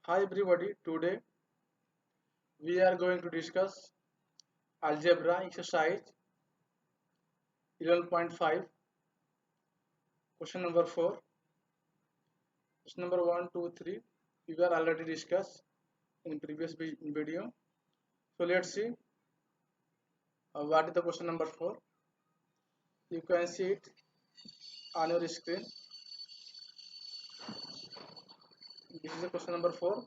Hi everybody, today we are going to discuss algebra exercise 11.5, question number 4. Question number 1, 2, 3 we were already discussed in previous video. So let's see what is the question number 4. You can see it on your screen. This is the question number 4.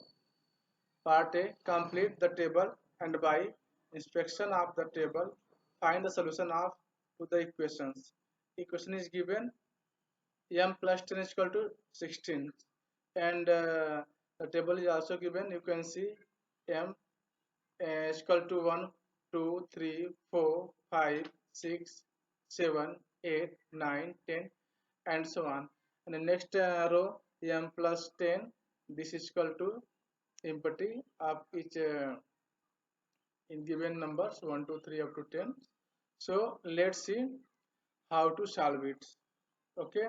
Part A, complete the table and by inspection of the table find the solution of to the equations. Equation is given m plus 10 is equal to 16, and the table is also given. You can see m is equal to 1 2 3 4 5 6 7 8 9 10 and so on. And the next row m plus 10, this is equal to empty of each in given numbers 1 2 3 up to 10. So let's see how to solve it. Okay,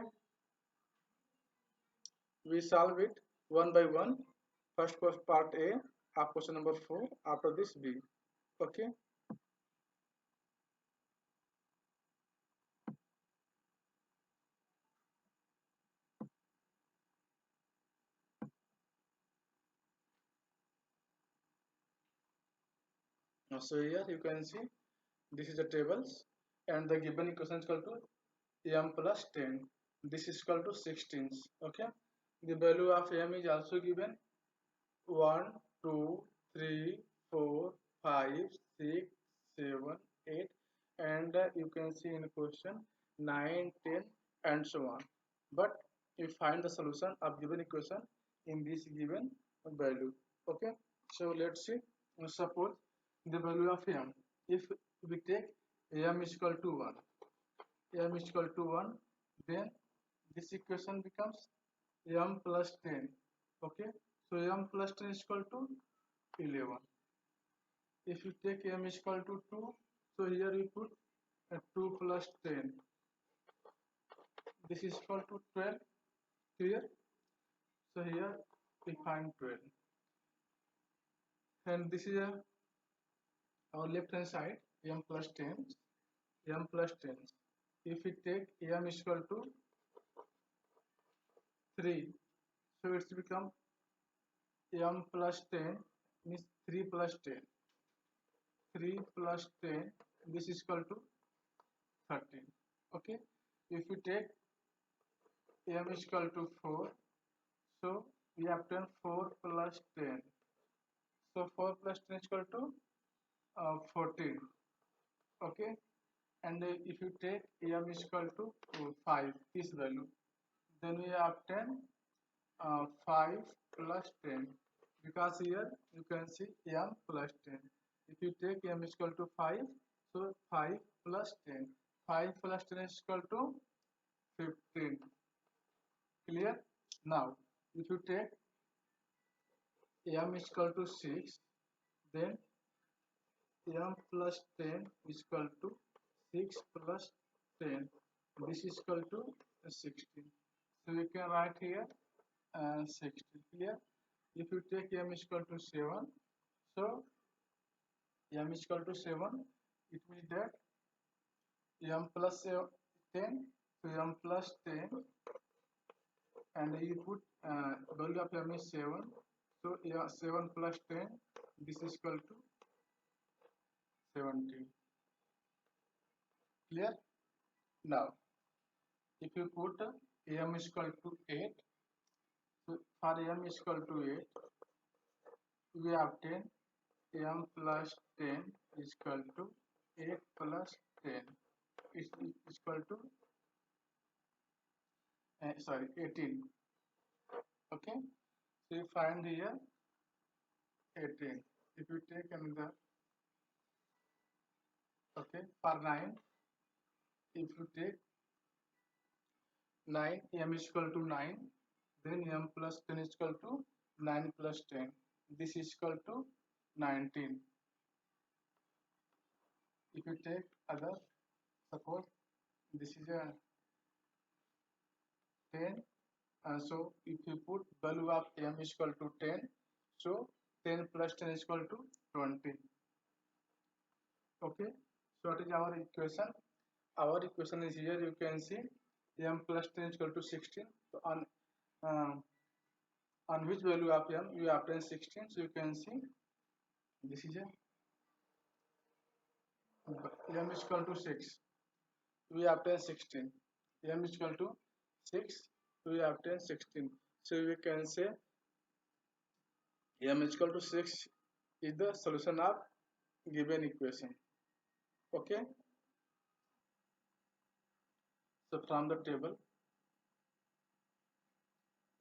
we solve it one by one. First part A of question number 4, after this B. Okay, so here you can see this is the tables, and the given equation is equal to m plus 10, this is equal to 16. Okay, the value of m is also given 1 2 3 4 5 6 7 8, and you can see in question 9 10 and so on. But you find the solution of given equation in this given value. Okay, so let's see. Suppose the value of m, if we take m is equal to 1, m is equal to 1, then this equation becomes m plus 10. Okay, so m plus 10 is equal to 11. If you take m is equal to 2, so here you put 2 plus 10, this is equal to 12. Clear? So here we find 12, and this is our left hand side, m plus 10, m plus 10. If we take m is equal to 3, so it's become m plus 10 means 3 plus 10, 3 plus 10, this is equal to 13. Okay, if we take m is equal to 4, so we obtain 4 plus 10, so 4 plus 10 is equal to 14. Okay, and if you take m is equal to 5, this value, then we obtain 5 plus 10, because here you can see m plus 10. If you take m is equal to 5, so 5 plus 10, 5 plus 10 is equal to 15. Clear? Now if you take m is equal to 6, then m plus 10 is equal to 6 plus 10, this is equal to 16. So you can write here 16. Clear? If you take m is equal to 7, so m is equal to 7, it means that m plus 10, so m plus 10, and you put value of m is 7, so yeah, 7 plus 10, this is equal to 17. Clear? Now if you put m is equal to 8, so for m is equal to 8, we obtain m plus 10 is equal to 8 plus 10 is equal to 18. Okay, so you find here 18. If you take another, okay, for 9, if you take 9, m is equal to 9, then m plus 10 is equal to 9 plus 10, this is equal to 19. If you take other, suppose this is a 10, so if you put value of m is equal to 10, So 10 plus 10 is equal to 20. Okay, so what is our equation? Our equation is here. You can see m plus 10 is equal to 16. So on which value of m you obtain 16? So you can see this is m is equal to 6. We obtain 16. M is equal to 6. We obtain 16. So we can say m is equal to 6 is the solution of given equation. Okay. So from the table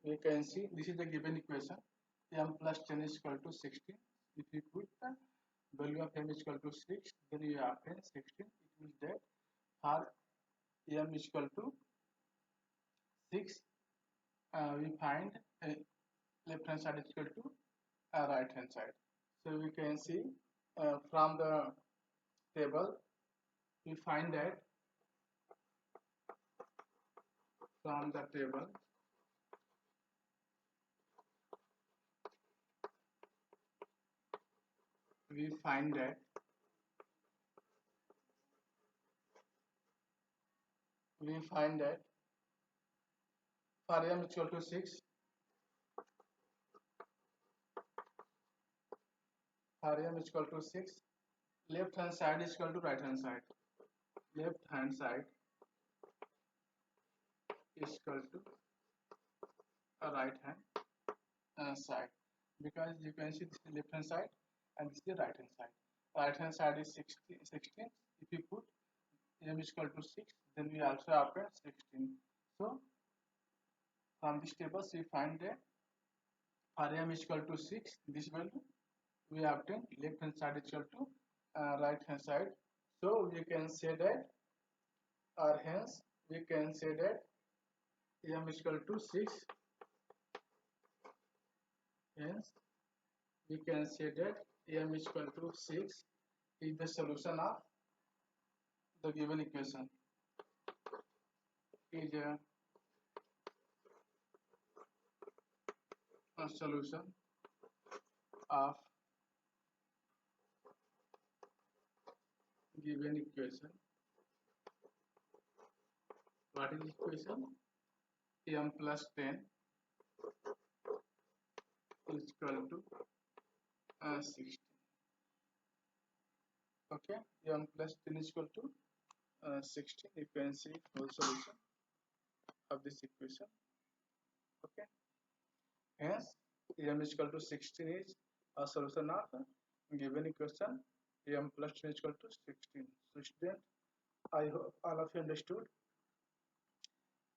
we can see this is the given equation. M plus 10 is equal to 16. If you put the value of m is equal to 6, then you obtain 16. It means that for m is equal to 6, we find left hand side is equal to right hand side. So we can see from the table we find that from the table we find that for m is equal to 6, for m is equal to 6, left hand side is equal to right hand side. Left hand side is equal to a right hand side, because you can see this is left hand side and this is the right hand side. Right hand side is 16. If you put m is equal to 6, then we also obtain 16. So from this table we find that for m is equal to 6, this value we obtain left hand side is equal to right hand side. So we can say that, or hence we can say that m is equal to 6. Hence we can say that m is equal to 6 is the solution of the given equation. Is a solution of given equation. What is equation? M plus 10 is equal to 16. Okay, m plus 10 is equal to 16. You can see whole solution of this equation. Okay, hence m is equal to 16 is a solution of given equation. M plus 10 is equal to 16. So student, I hope all of you understood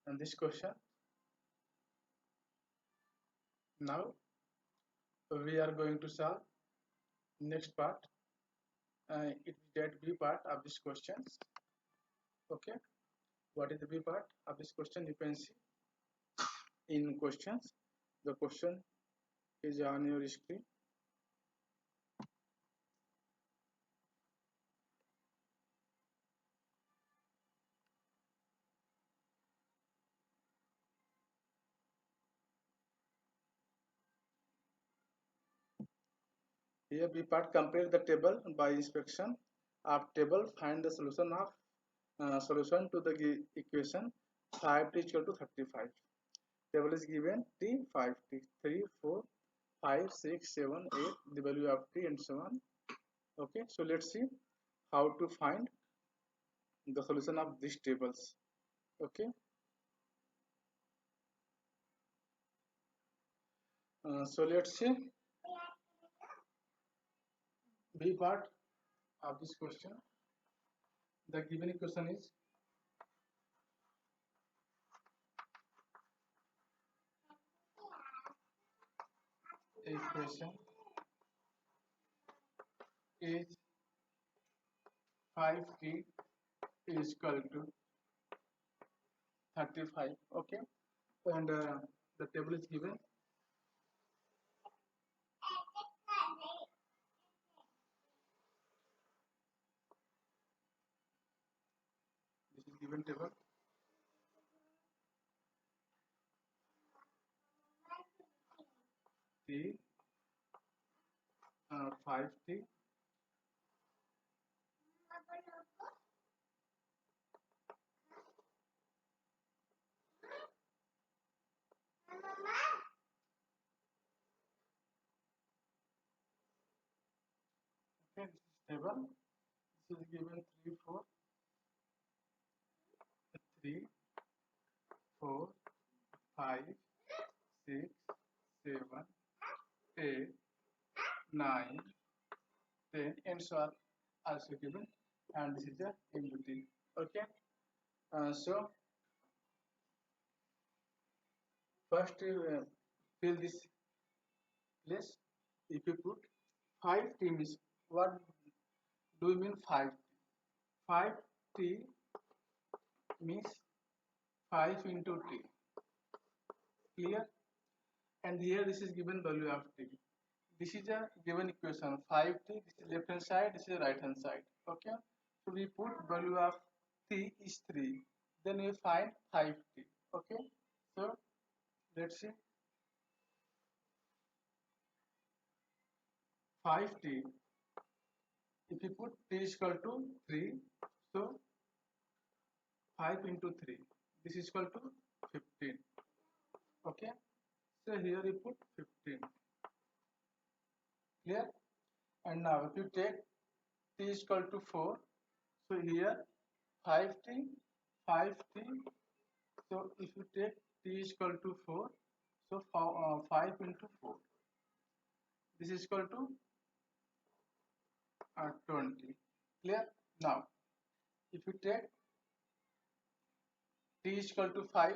and this question. Now we are going to solve next part. It is that B part of this questions. Okay, what is the B part of this question? You can see in questions. The question is on your screen. Here B part, compare the table by inspection of table, find the solution of solution to the equation 5t is equal to 35. Table is given t, 5t, 3, 4, 5, 6, 7, 8, the value of t and so on. Okay, so let's see how to find the solution of these tables. Okay, so let's see B part of this question. The given equation is equation is 5t is equal to 35. Okay, and the table is given. This is given table. T 5t okay, this is table. This is given 3 4 3 4 5 6 7 8 9 10 and so on also given, and this is the empty. Okay, so first fill this place. If you put 5 t means, what do you mean 5 t? 5 t means 5 into t. Clear? And here this is given value of t. This is a given equation 5t. This is left hand side, this is right hand side. Okay, so we put value of t is 3, then we find 5t. Okay, so let's see 5t. If you put t is equal to 3, so 5 into 3, this is equal to 15. Okay, so here you put 15. Clear? And now if you take t is equal to 4, so here 5t 5t. So if you take t is equal to 4, so 5 into 4, this is equal to 20. Clear? Now if you take t is equal to 5,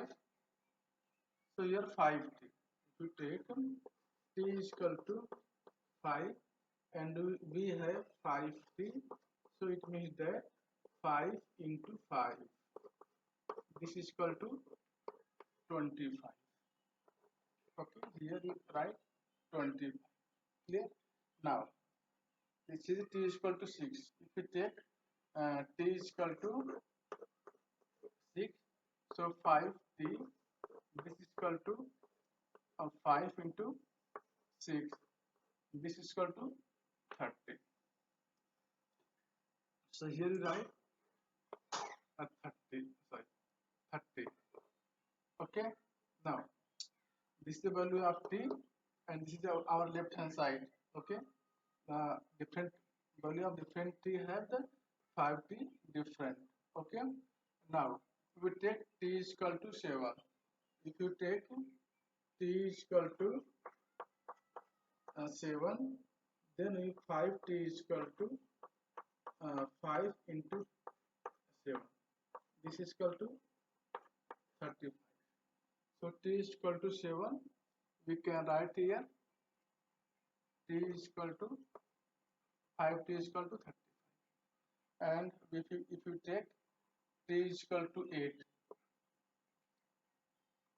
so here 5t. If you take t is equal to 5 and we have 5t, so it means that 5 into 5, this is equal to 25. Okay, here you write 25. Clear? Now this is t is equal to 6. If you take t is equal to 6, so 5t, this is equal to 5 into 6, this is equal to 30. So here you write 30, sorry, 30. Okay, now this is the value of t and this is our left hand side. Okay, different value of different t have the 5t different. Okay, now we take t is equal to 7. If you take t is equal to 7, then we 5t is equal to 5 into 7, this is equal to 35. So t is equal to 7, we can write here t is equal to 5t is equal to 35. And if you take t is equal to 8,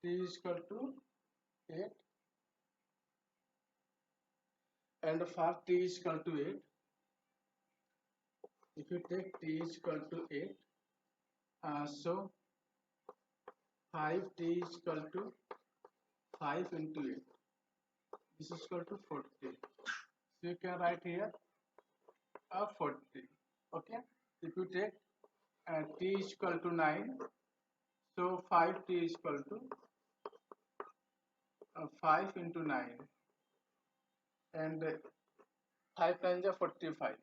t is equal to 8, and for t is equal to 8, if you take t is equal to 8, so 5t is equal to 5 into 8, this is equal to 40. So you can write here 40. Okay, if you take t is equal to 9, so 5t is equal to 5 into 9, and 5 times 45.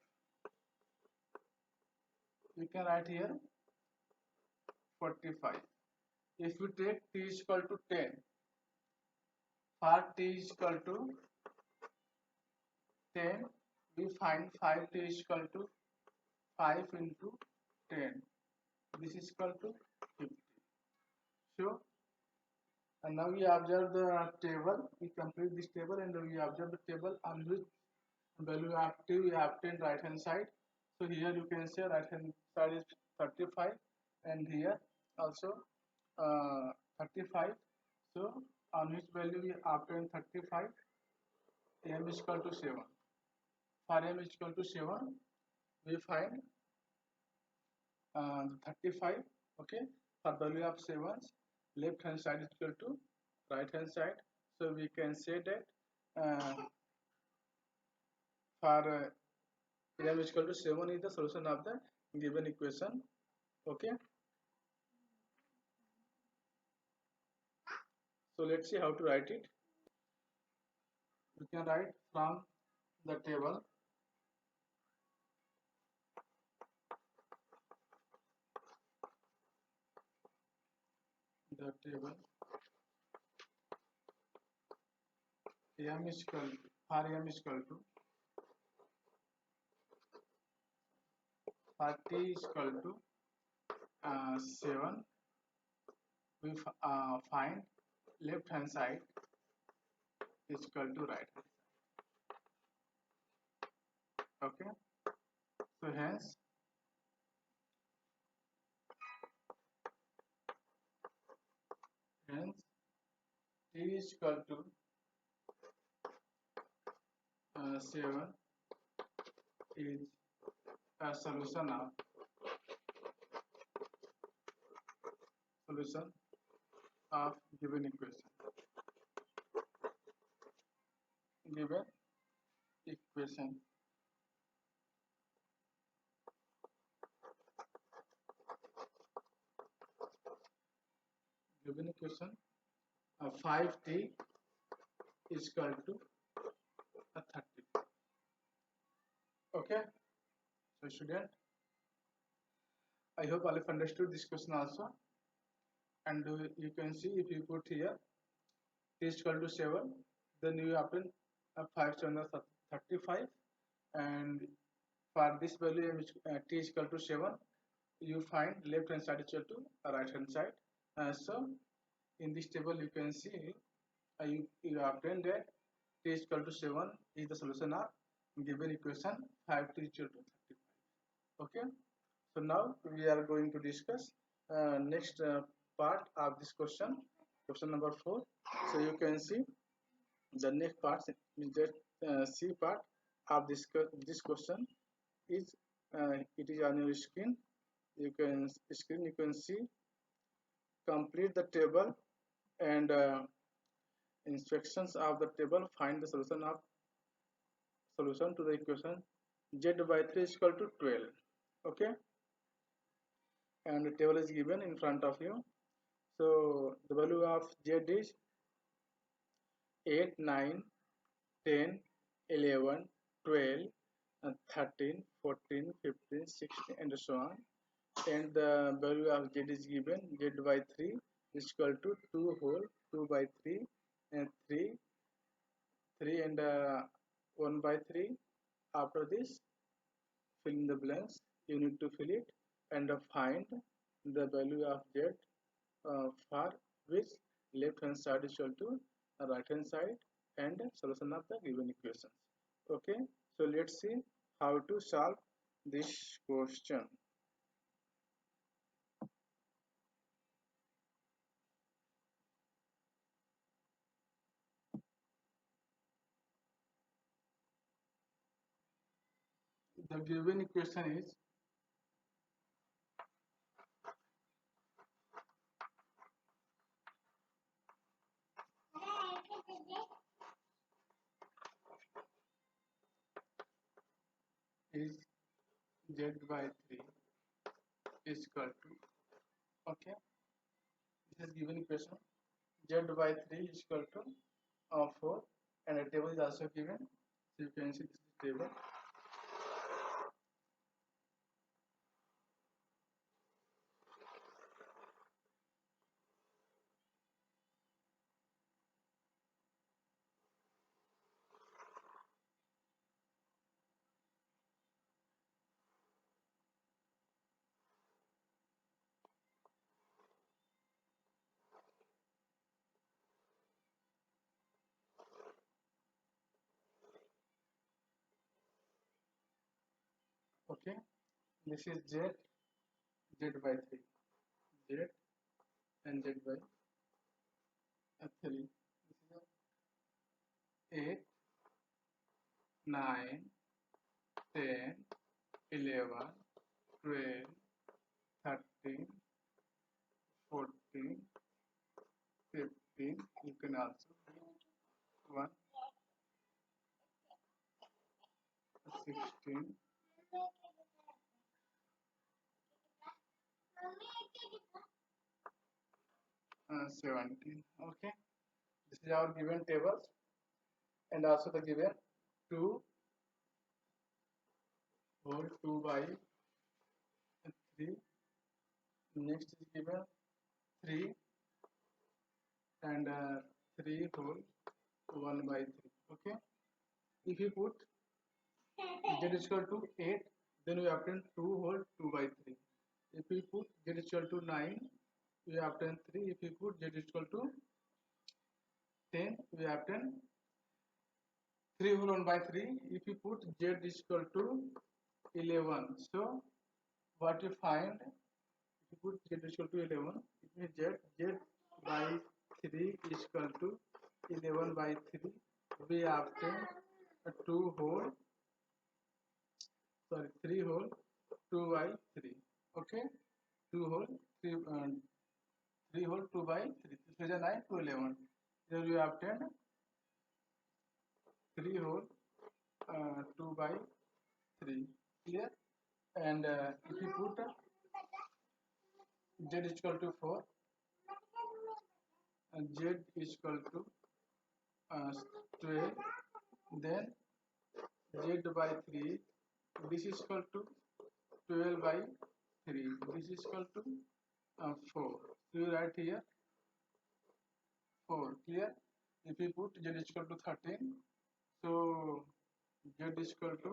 We can write here 45. If you take t is equal to 10, for t is equal to 10, we find 5t is equal to 5 into 10, this is equal to 50. So and now we observe the table, we complete this table and we observe the table on which value of t we obtained right hand side. So here you can say right hand side is 35 and here also 35. So on which value we obtain 35, m is equal to 7. For m is equal to 7, we find 35. Okay, for value of 7, left hand side is equal to right hand side. So we can say that for m is equal to 7 is the solution of the given equation. Okay, so let's see how to write it. We can write from the table m is equal for m is equal to for t is equal to 7. We find left hand side is equal to right hand. Okay, so hence t is equal to 7 is a solution of given equation. Given equation. Given equation 5t is equal to 30. Okay, so student, I hope all have understood this question also, and you can see if you put here t is equal to 7, then you append 5 7 35, and for this value t is equal to 7, you find left hand side is equal to right hand side. So in this table you can see you obtain that t is equal to 7 is the solution of given equation 5t is equal to 35. Okay, so now we are going to discuss next part of this question number 4. So you can see the next part is that C part of this question is it is on your screen. You can see complete the table and instructions of the table. Find the solution to the equation z by 3 is equal to 12. Okay, and the table is given in front of you. So the value of z is 8 9 10 11 12 13 14 15 16 and so on, and the value of z is given z by 3 is equal to 2 whole 2 by 3 and 3 and 1 by 3. After this, fill in the blanks, you need to fill it and find the value of z for which left hand side is equal to right hand side and solution of the given equations. Okay, so let's see how to solve this question. The given equation is z by 3 is equal to, okay, this is given equation z by 3 is equal to 4, and a table is also given, so you can see this is table. Okay, this is z by 3, z and z by 3. This is 8 9 10 11 12 13 14 15. You can also 1 16, 17. Okay, this is our given tables, and also the given 2 whole 2 by 3. Next is given 3 and 3 whole 1 by 3. Okay, if you put z is equal to 8, then we obtain 2 whole 2 by 3. If we put z is equal to 9, we obtain 3. If we put z is equal to 10, we obtain 3 whole 1 by 3. If you put z is equal to 11, so what you find, if you put z is equal to 11, it means z by 3 is equal to 11 by 3. We obtain 2 whole, sorry, 3 whole 2 by 3. Okay, 2 whole 3 3 whole 2 by 3. 3 is 9 to 11. Here we obtain 3 whole 2 by 3. Clear? And if you put z is equal to 4, and z is equal to 12, then z by 3, this is equal to 12 by 3, this is equal to 4. So you write here 4. Clear? If you put z is equal to 13, so z is equal to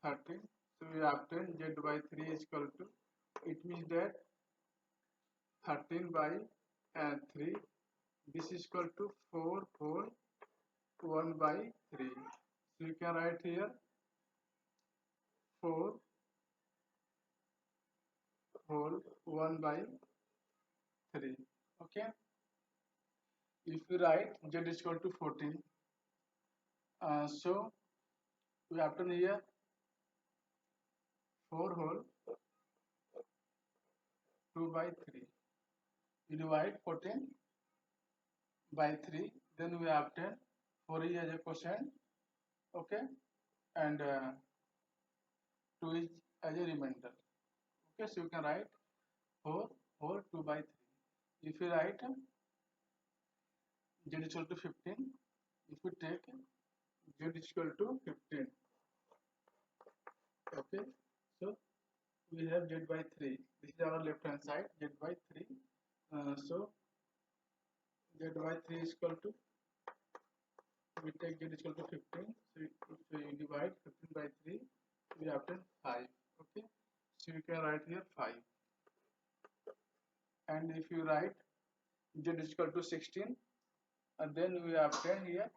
13. So we obtain z by 3 is equal to, it means that 13 by 3, this is equal to 4 whole 1 by 3. So you can write here 4 whole 1 by 3. Okay, if we write z is equal to 14, so we obtain here 4 whole 2 by 3. We divide 14 by 3, then we obtain 4 is as a quotient. Okay, and 2 is as a remainder. Okay, so you can write 4 whole 2 by 3. If you write z is equal to 15, if you take z is equal to 15, okay, so we have z by 3. This is our left hand side, z by 3. So z by 3 is equal to, we take z is equal to 15, so you divide 15 by 3, we obtain 5. Okay, so you can write here 5. And if you write z is equal to 16, and then we obtain here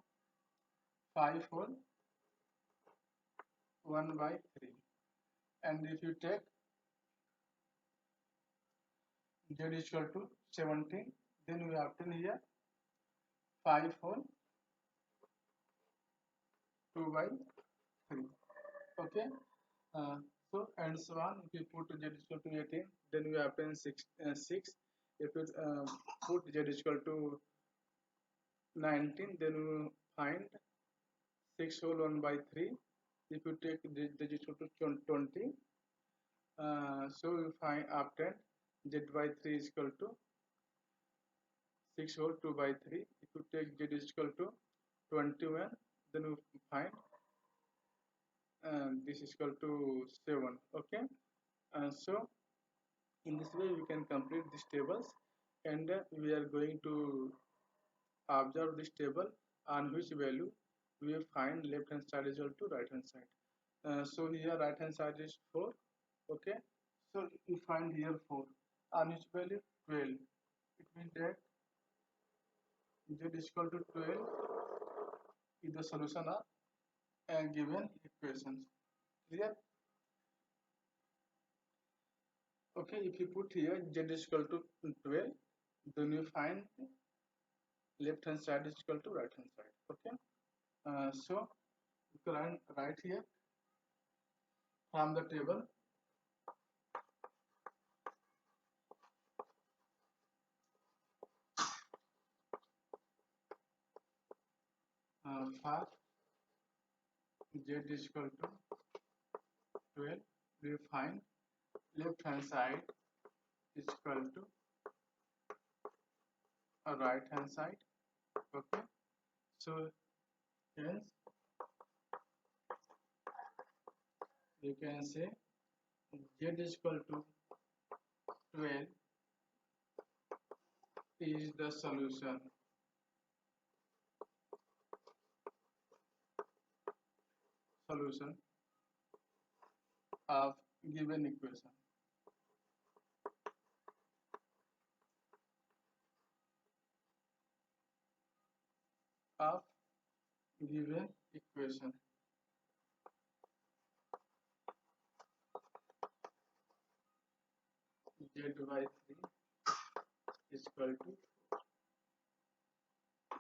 5 whole 1 by 3. And if you take z is equal to 17, then we obtain here 5 whole 2 by 3. Okay, so and so on. If you put z is equal to 18, then we obtain 6. If you put z is equal to 19, then we find 6 whole 1 by 3. If you take z is equal to 20, so we find obtain z by 3 is equal to 6 whole 2 by 3. If you take z is equal to 21, then we find this is equal to 7. Okay, so in this way we can complete these tables, and we are going to observe this table on which value we will find left hand side is equal to right hand side. So here right hand side is 4. Okay, so you find here 4 on which value 12. It means that z is equal to 12 is the solution of given equations. Clear? Okay, if you put here z is equal to 12, then you find left hand side is equal to right hand side. Okay, so you can write here from the table 5 z is equal to 12. We find left hand side is equal to right hand side. Okay, so hence you can say z is equal to 12 is the solution of given equation. Of given equation. Z by 3 is equal to 4.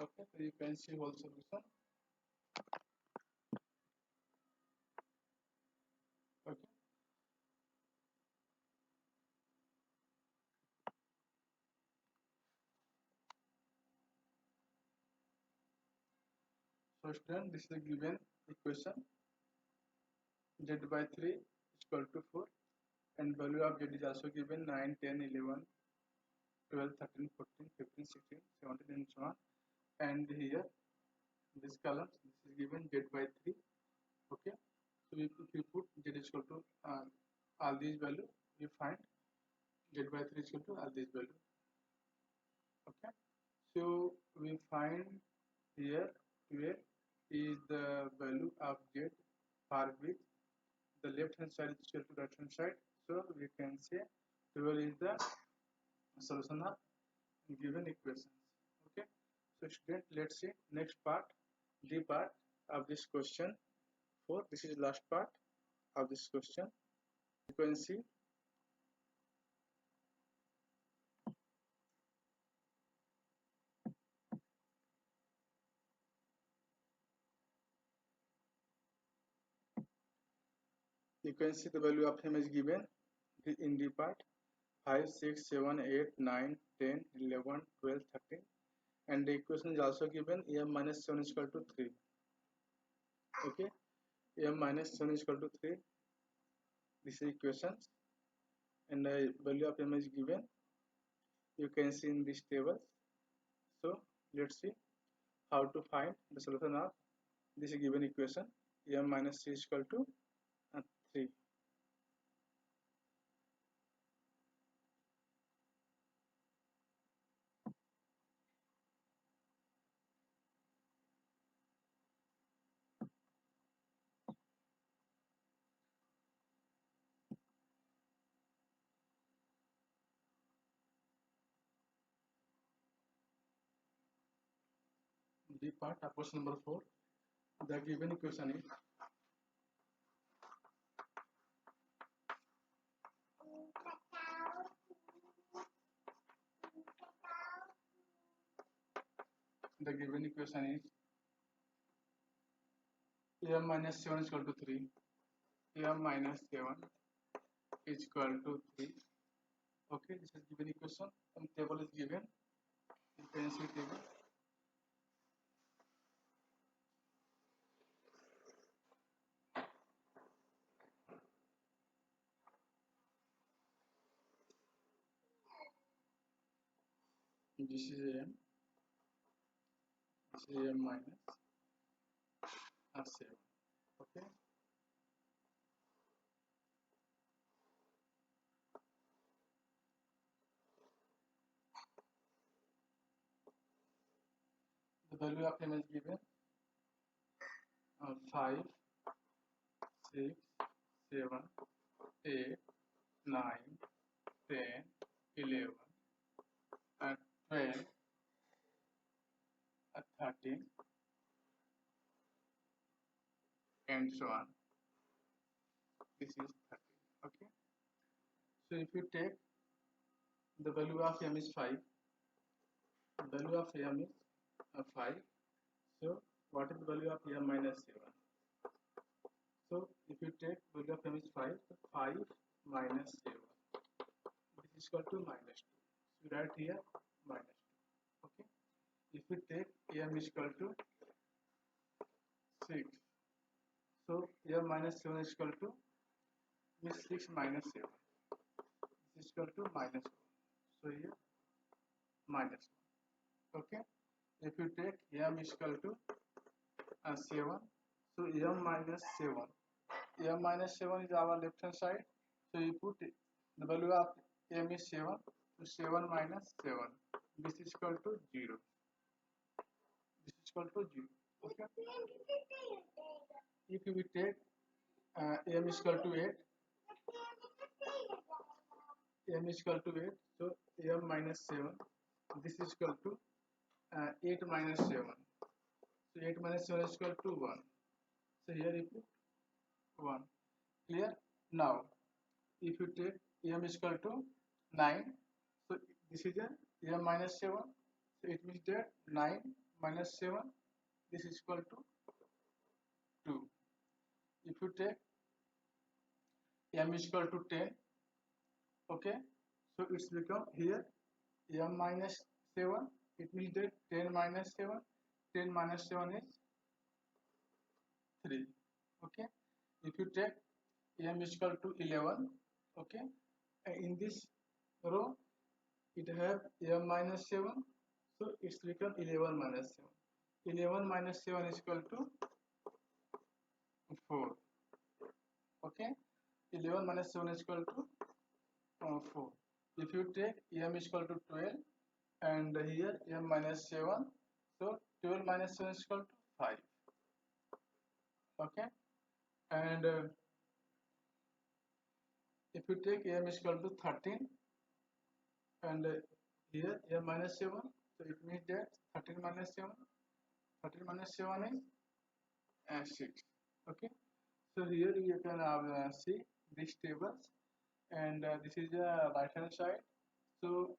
Okay, so you can see whole solution. Okay, so student, this is the given equation. Z by 3 is equal to 4, and value of Z is also given 9, 10, 11, 12, 13, 14, 15, 16, 17, and so on. And here this column, this is given Z by 3. Okay, so if we put Z is equal to all these value, we find Z by 3 is equal to all these value. Okay, so we find here 12 is the value of Z for which the left hand side is equal to right hand side. So we can say 12 is the solution of given equations. Okay, so student, let's see next part, the part of this question 4. This is last part of this question. You can see the value of m is given in the part 5, 6, 7, 8, 9, 10, 11, 12, 13, and the equation is also given m minus 7 is equal to 3. Okay, m minus 7 is equal to 3. This is equations, and the value of m is given. You can see in this table. So let's see how to find the solution of this given equation. M minus 3 is equal to 3. The part of question number 4. The given equation is m minus 7 is equal to 3. M minus 7 is equal to 3. Okay, this is given equation, and table is given. You can see table. This is m. This is m minus 7. Okay. The value of m is given 5, 6, 7, 8, 9, 10, 11, and 12, 13, and so on. This is 13. Okay. So if you take the value of m is 5, the value of m is 5. So what is the value of m minus 7? So if you take value of m is 5, so 5 minus 7. This is equal to minus 2. So write here minus 2. Okay. If we take m is equal to 6, so m minus 7 is equal to means 6 minus 7 is equal to minus 1. So here minus 1. Okay. If you take m is equal to 7, so m minus 7. M minus 7 is our left hand side. So you put the value of m is 7. So 7 minus 7. This is equal to 0. This is equal to 0. Okay. If we take m is equal to 8, m is equal to 8. So m minus 7. This is equal to 8 minus 7. So 8 minus 7 is equal to 1. So here you put 1. Clear? Now, if you take m is equal to 9, so this is a m minus 7. So it means that 9 minus 7, this is equal to 2. If you take m is equal to 10, okay, so it's become here m minus 7. It means that 10 minus 7, 10 minus 7 is 3. Okay. If you take m is equal to 11, okay, in this row it have m minus 7, so it's become 11 minus 7. 11 minus 7 is equal to 4. Okay. 11 minus 7 is equal to 4. If you take m is equal to 12 and here m minus 7, so 12 minus 7 is equal to 5. Okay. And if you take m is equal to 13 and here m minus 7, so it means that 13 minus 7 is 6. Okay. So here you can see these tables, and this is the right hand side. So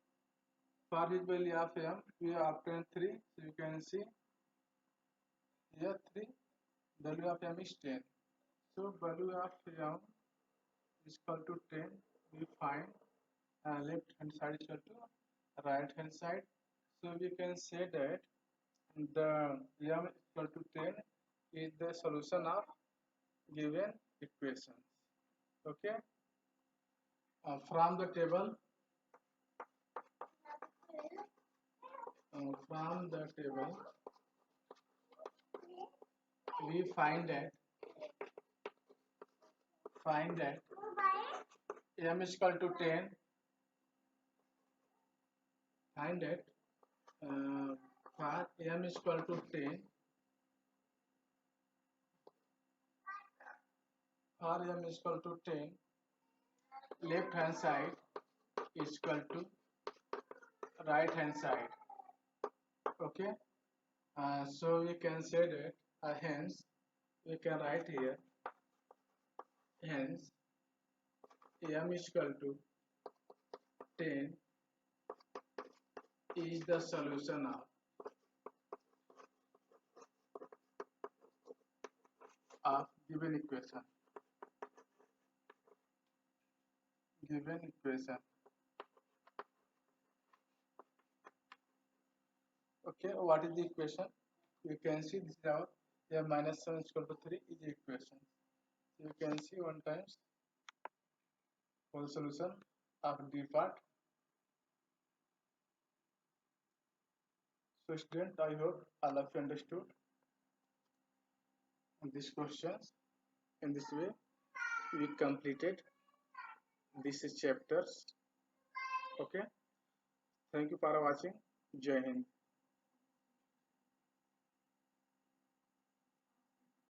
for this value of m we have obtained 3. So you can see here 3, value of m is 10. So value of m is equal to 10. We find left hand side is equal to right hand side. So we can say that the m is equal to 10 is the solution of given equations. Okay. From the table, we find that m is equal to 10. Find that for m is equal to 10. For m is equal to 10, left hand side is equal to right hand side. Okay. So we can say that hence we can write here, hence m is equal to 10 is the solution of given equation. Okay, what is the equation? You can see this is our m minus 7 is equal to 3 is the equation. You can see one times for the solution of D part. So student, I hope all of you understood these questions. In this way we completed these chapters. Okay, thank you for watching. Jai Hind.